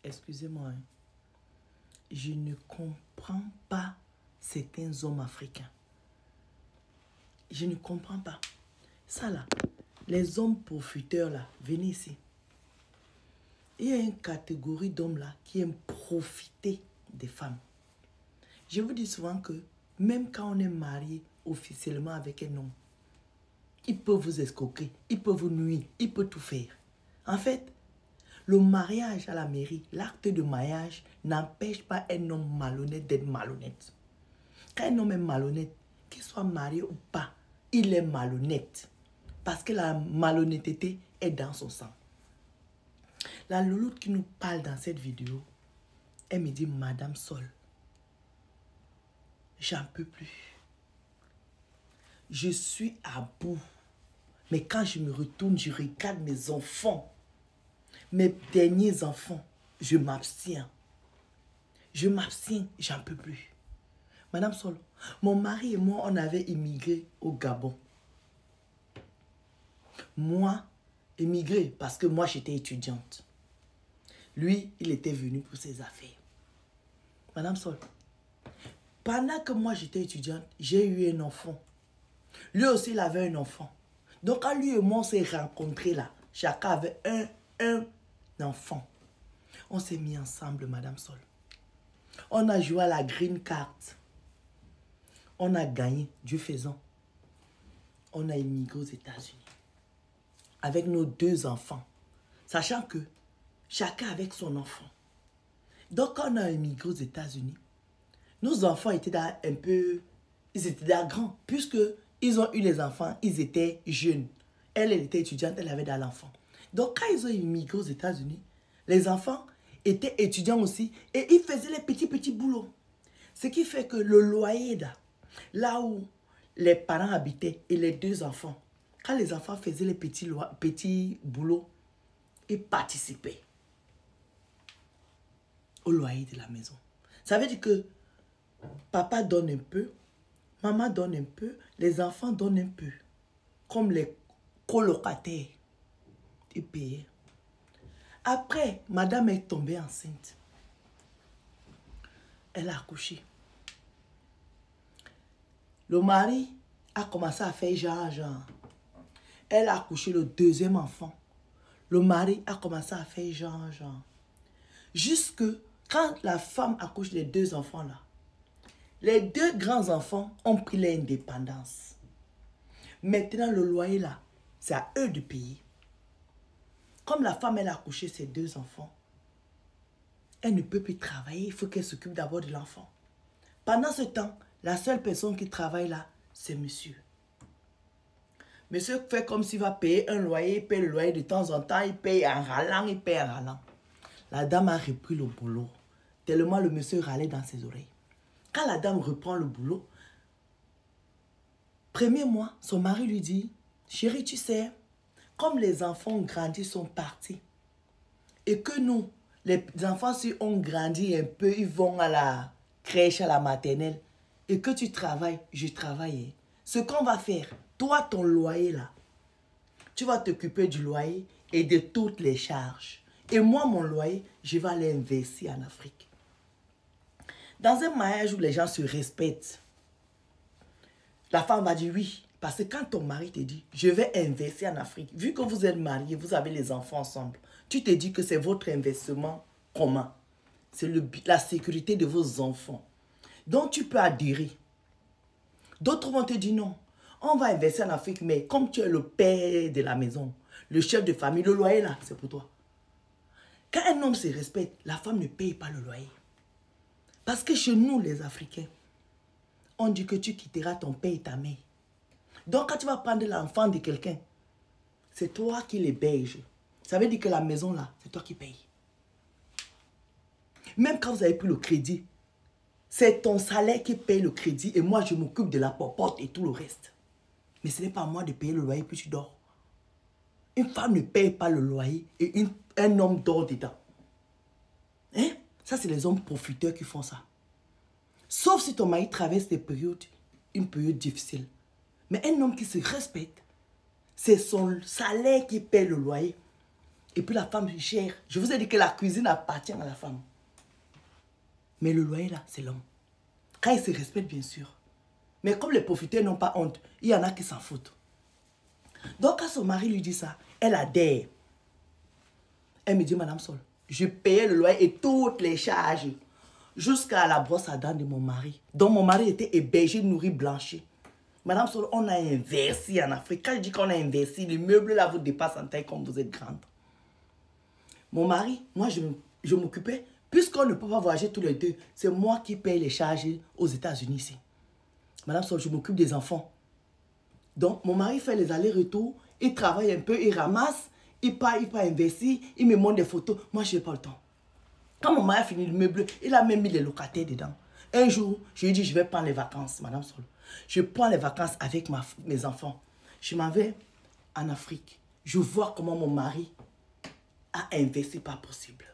excusez-moi, hein, je ne comprends pas certains hommes africains. Je ne comprends pas. Ça là, les hommes profiteurs là, venez ici. Il y a une catégorie d'hommes là qui aiment profiter des femmes. Je vous dis souvent que même quand on est marié officiellement avec un homme, il peut vous escroquer, il peut vous nuire, il peut tout faire. En fait, le mariage à la mairie, l'acte de mariage n'empêche pas un homme malhonnête d'être malhonnête. Quand un homme est malhonnête, qu'il soit marié ou pas, il est malhonnête. Parce que la malhonnêteté est dans son sang. La louloute qui nous parle dans cette vidéo, elle me dit, Madame Sol, j'en peux plus. Je suis à bout. Mais quand je me retourne, je regarde mes enfants. Mes derniers enfants, je m'abstiens. Je m'abstiens, j'en peux plus. Madame Sol, mon mari et moi, on avait immigré au Gabon. Moi, immigré parce que moi, j'étais étudiante. Lui, il était venu pour ses affaires. Madame Sol, pendant que moi, j'étais étudiante, j'ai eu un enfant. Lui aussi, il avait un enfant. Donc, quand lui et moi, on s'est rencontrés là, chacun avait un enfant. On s'est mis ensemble, Madame Sol. On a joué à la green card. On a gagné, Dieu faisant. On a immigré aux États-Unis. Avec nos 2 enfants. Sachant que chacun avec son enfant. Donc, quand on a immigré aux États-Unis, nos enfants étaient un peu... Ils étaient grands. Puisque ils ont eu les enfants, ils étaient jeunes. Elle était étudiante, elle avait l'enfant. Donc, quand ils ont immigré aux États-Unis, les enfants étaient étudiants aussi et ils faisaient les petits boulots. Ce qui fait que le loyer, là où les parents habitaient et les 2 enfants, quand les enfants faisaient les petits boulots, ils participaient au loyer de la maison. Ça veut dire que papa donne un peu, maman donne un peu, les enfants donnent un peu. Comme les colocataires. Ils payaient. Après, madame est tombée enceinte. Elle a accouché. Le mari a commencé à faire genre. Elle a accouché le 2e enfant. Le mari a commencé à faire genre. Jusque quand la femme accouche les 2 enfants là, les 2 grands enfants ont pris l'indépendance. Maintenant, le loyer là, c'est à eux de payer. Comme la femme, elle a accouché ses 2 enfants, elle ne peut plus travailler. Il faut qu'elle s'occupe d'abord de l'enfant. Pendant ce temps, la seule personne qui travaille là, c'est monsieur. Monsieur fait comme s'il va payer un loyer, il paye le loyer de temps en temps, il paye en râlant, il paye en râlant. La dame a repris le boulot, tellement le monsieur râlait dans ses oreilles. Quand la dame reprend le boulot, premier mois, son mari lui dit, chérie, tu sais, comme les enfants ont grandi, sont partis, et que nous, les enfants, si ont grandi un peu, ils vont à la crèche, à la maternelle, et que tu travailles, je travaille. Ce qu'on va faire, toi, ton loyer là, tu vas t'occuper du loyer et de toutes les charges. Et moi, mon loyer, je vais aller investir en Afrique. Dans un mariage où les gens se respectent, la femme va dire oui. Parce que quand ton mari te dit, je vais investir en Afrique, vu que vous êtes mariés, vous avez les enfants ensemble, tu te dis que c'est votre investissement commun. C'est la sécurité de vos enfants. Donc tu peux adhérer. D'autres vont te dire non. On va investir en Afrique, mais comme tu es le père de la maison, le chef de famille, le loyer là, c'est pour toi. Quand un homme se respecte, la femme ne paye pas le loyer. Parce que chez nous, les Africains, on dit que tu quitteras ton père et ta mère. Donc, quand tu vas prendre l'enfant de quelqu'un, c'est toi qui l'héberge. Ça veut dire que la maison là, c'est toi qui payes. Même quand vous avez pris le crédit, c'est ton salaire qui paye le crédit et moi, je m'occupe de la popote et tout le reste. Mais ce n'est pas à moi de payer le loyer puis tu dors. Une femme ne paye pas le loyer et un homme dort dedans. Hein? Ça, c'est les hommes profiteurs qui font ça. Sauf si ton mari traverse une période difficile. Mais un homme qui se respecte, c'est son salaire qui paye le loyer. Et puis la femme gère. Je vous ai dit que la cuisine appartient à la femme. Mais le loyer là, c'est l'homme. Quand il se respecte, bien sûr. Mais comme les profiteurs n'ont pas honte, il y en a qui s'en foutent. Donc quand son mari lui dit ça, elle adhère. Elle me dit, Madame Sol, je payais le loyer et toutes les charges jusqu'à la brosse à dents de mon mari. Donc mon mari était hébergé, nourri, blanchi. Madame Sol, on a investi en Afrique. Quand je dis qu'on a investi, les meubles là vous dépassent en taille comme vous êtes grande. Mon mari, moi je m'occupais, puisqu'on ne peut pas voyager tous les deux, c'est moi qui paye les charges aux États-Unis ici. Madame Sol, je m'occupe des enfants. Donc mon mari fait les allers-retours, il travaille un peu, il ramasse, il part investir, il me montre des photos. Moi je n'ai pas le temps. Quand mon mari a fini le meuble, il a même mis les locataires dedans. Un jour, je lui ai dit, je vais prendre les vacances, Madame Sol. Je prends les vacances avec mes enfants. Je m'en vais en Afrique. Je vois comment mon mari a investi, pas possible.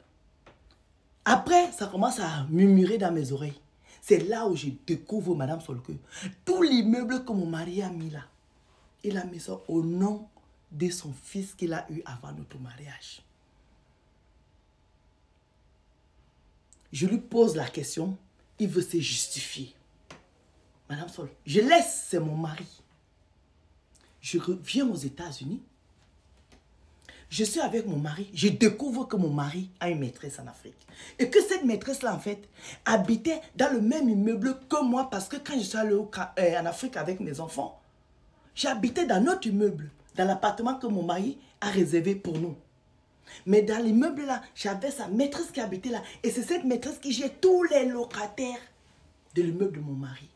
Après, ça commence à murmurer dans mes oreilles. C'est là où je découvre, Madame Sol, que tout l'immeuble que mon mari a mis là, il a mis ça au nom de son fils qu'il a eu avant notre mariage. Je lui pose la question, il veut se justifier. Madame Sol, je laisse, c'est mon mari. Je reviens aux États-Unis. Je suis avec mon mari. Je découvre que mon mari a une maîtresse en Afrique. Et que cette maîtresse-là, en fait, habitait dans le même immeuble que moi. Parce que quand je suis allée en Afrique avec mes enfants, j'habitais dans notre immeuble, dans l'appartement que mon mari a réservé pour nous. Mais dans l'immeuble là, j'avais sa maîtresse qui habitait là. Et c'est cette maîtresse qui gère tous les locataires de l'immeuble de mon mari.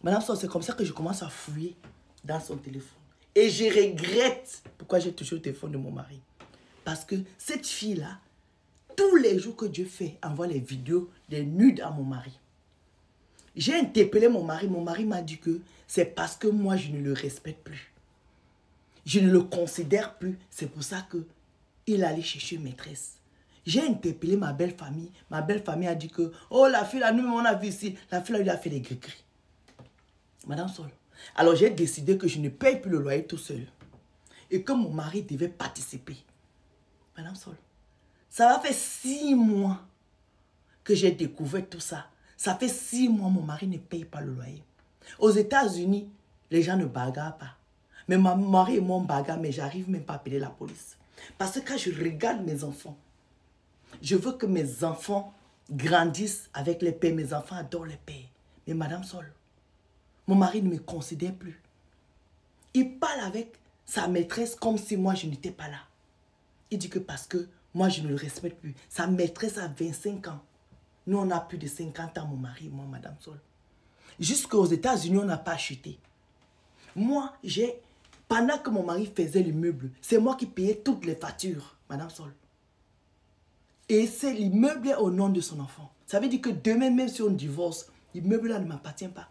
Madame Sol, c'est comme ça que je commence à fouiller dans son téléphone. Et je regrette pourquoi j'ai touché le téléphone de mon mari. Parce que cette fille-là, tous les jours que Dieu fait, envoie les vidéos des nudes à mon mari. J'ai interpellé mon mari m'a dit que c'est parce que moi je ne le respecte plus. Je ne le considère plus. C'est pour ça qu'il allait chercher une maîtresse. J'ai interpellé ma belle famille. Ma belle famille a dit que, oh la fille là, nous on a vu ici, la fille là, il a fait des gris-gris. Madame Sol. Alors j'ai décidé que je ne paye plus le loyer tout seul. Et que mon mari devait participer. Madame Sol, ça va faire 6 mois que j'ai découvert tout ça. Ça fait 6 mois mon mari ne paye pas le loyer. Aux États-Unis, les gens ne bagarrent pas. Mais mon mari et moi bagarrent, mais j'arrive même pas à appeler la police. Parce que quand je regarde mes enfants, je veux que mes enfants grandissent avec les pères. Mes enfants adorent les pères. Mais Madame Sol, mon mari ne me considère plus. Il parle avec sa maîtresse comme si moi je n'étais pas là. Il dit que parce que moi je ne le respecte plus. Sa maîtresse a 25 ans. Nous on a plus de 50 ans, mon mari et moi, Madame Sol. Jusqu'aux États-Unis, on n'a pas acheté. Moi, pendant que mon mari faisait l'immeuble, c'est moi qui payais toutes les factures, Madame Sol. Et c'est l'immeuble au nom de son enfant. Ça veut dire que demain, même si on divorce, l'immeuble là ne m'appartient pas.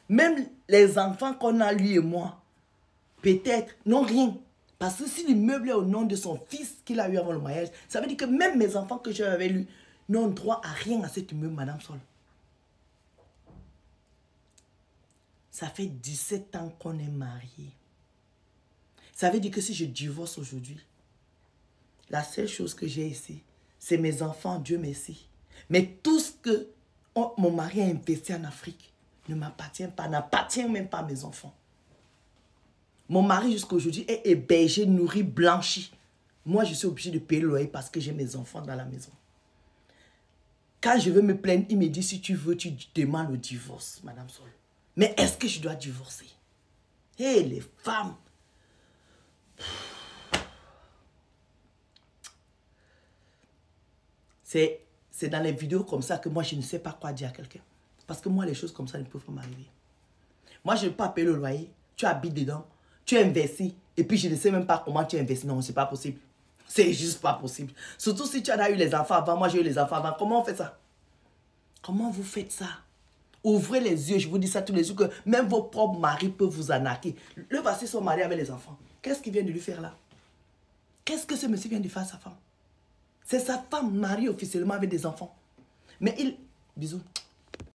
Même les enfants qu'on a, lui et moi, peut-être, n'ont rien. Parce que si l'immeuble est au nom de son fils qu'il a eu avant le mariage, ça veut dire que même mes enfants que j'avais lui n'ont droit à rien à cet immeuble, Madame Sol. Ça fait 17 ans qu'on est mariés. Ça veut dire que si je divorce aujourd'hui, la seule chose que j'ai ici, c'est mes enfants, Dieu merci. Mais tout ce que mon mari a investi en Afrique ne m'appartient pas, n'appartient même pas à mes enfants. Mon mari jusqu'à aujourd'hui est hébergé, nourri, blanchi. Moi, je suis obligée de payer le loyer parce que j'ai mes enfants dans la maison. Quand je veux me plaindre, il me dit, si tu veux, tu demandes le divorce, Madame Sol. Mais est-ce que je dois divorcer? Hé, les femmes! C'est dans les vidéos comme ça que moi, je ne sais pas quoi dire à quelqu'un. Parce que moi, les choses comme ça ne peuvent pas m'arriver. Moi, je ne peux pas payer le loyer. Tu habites dedans. Tu investis. Et puis, je ne sais même pas comment tu investis. Non, c'est pas possible. C'est juste pas possible. Surtout si tu as eu les enfants avant. Moi, j'ai eu les enfants avant. Comment on fait ça? Comment vous faites ça? Ouvrez les yeux. Je vous dis ça tous les jours que même vos propres maris peuvent vous arnaquer. Le voici son mari avec les enfants. Qu'est-ce qu'il vient de lui faire là? Qu'est-ce que ce monsieur vient de faire à sa femme? C'est sa femme mariée officiellement avec des enfants. Mais il... Bisous.